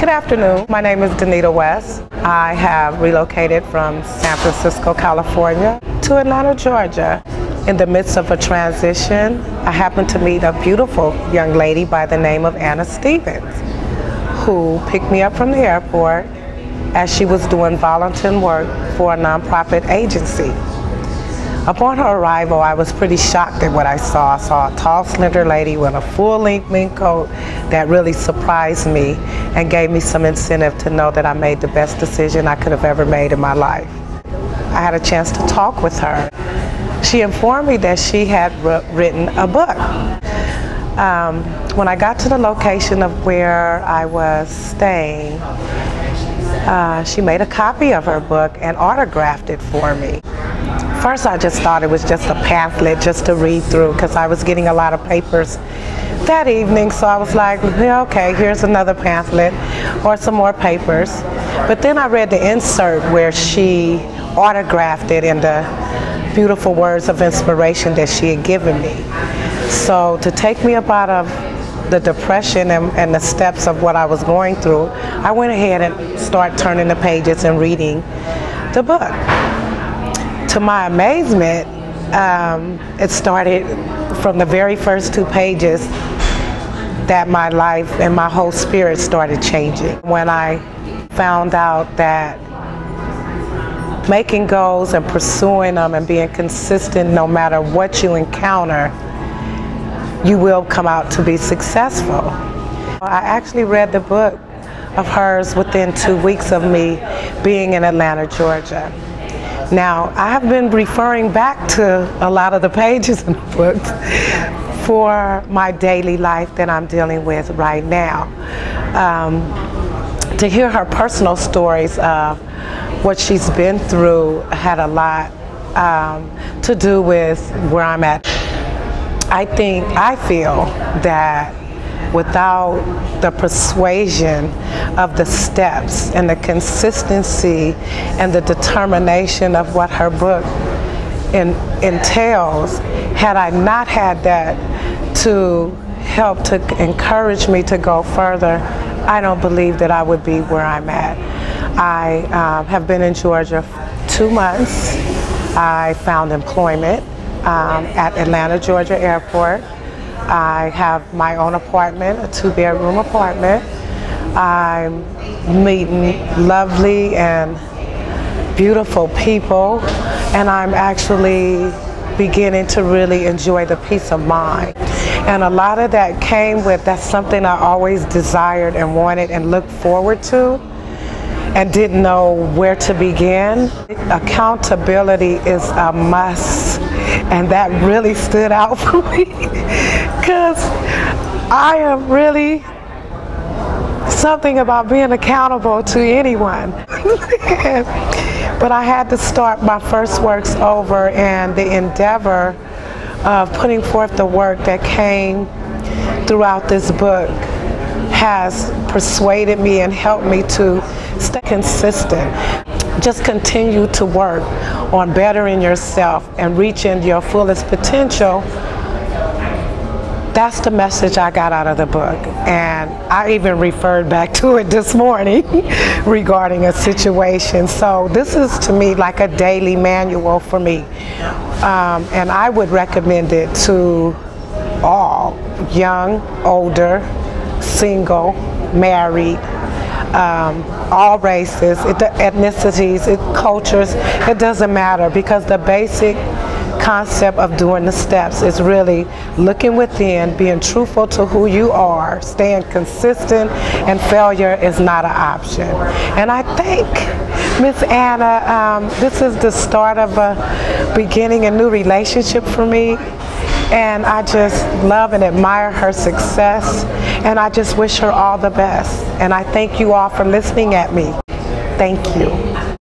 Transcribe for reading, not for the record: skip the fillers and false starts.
Good afternoon. My name is Danita West. I have relocated from San Francisco, California to Atlanta, Georgia. In the midst of a transition, I happened to meet a beautiful young lady by the name of Anna Stevens, who picked me up from the airport as she was doing volunteer work for a nonprofit agency. Upon her arrival, I was pretty shocked at what I saw. I saw a tall, slender lady with a full-length mink coat that really surprised me and gave me some incentive to know that I made the best decision I could have ever made in my life. I had a chance to talk with her. She informed me that she had written a book. When I got to the location of where I was staying, she made a copy of her book and autographed it for me. First, I just thought it was just a pamphlet just to read through because I was getting a lot of papers that evening, so I was like, yeah, okay, here's another pamphlet or some more papers. But then I read the insert where she autographed it in the beautiful words of inspiration that she had given me. So to take me up out of the depression and the steps of what I was going through, I went ahead and started turning the pages and reading the book. To my amazement, it started from the very first 2 pages that my life and my whole spirit started changing. When I found out that making goals and pursuing them and being consistent no matter what you encounter, you will come out to be successful. I actually read the book of hers within 2 weeks of me being in Atlanta, Georgia. Now, I have been referring back to a lot of the pages in the book for my daily life that I'm dealing with right now. To hear her personal stories of what she's been through had a lot to do with where I'm at. I feel that without the persuasion of the steps and the consistency and the determination of what her book entails, had I not had that to help to encourage me to go further, I don't believe that I would be where I'm at. I have been in Georgia 2 months. I found employment at Atlanta, Georgia Airport. I have my own apartment, a 2-bedroom apartment. I'm meeting lovely and beautiful people, and I'm actually beginning to really enjoy the peace of mind. And a lot of that came with, that's something I always desired and wanted and looked forward to and didn't know where to begin. Accountability is a must, and that really stood out for me because I am really something about being accountable to anyone. But I had to start my first works over, and the endeavor of putting forth the work that came throughout this book has persuaded me and helped me to stay consistent. Just continue to work on bettering yourself and reaching your fullest potential. That's the message I got out of the book, and I even referred back to it this morning regarding a situation. So this is to me like a daily manual for me, and I would recommend it to all, young, older, single, married, all races, ethnicities, cultures. It doesn't matter, because the basic concept of doing the steps is really looking within, being truthful to who you are, staying consistent, and failure is not an option. And I think Miss Anna, this is the start of beginning a new relationship for me, and I just love and admire her success, and I just wish her all the best. And I thank you all for listening at me. Thank you.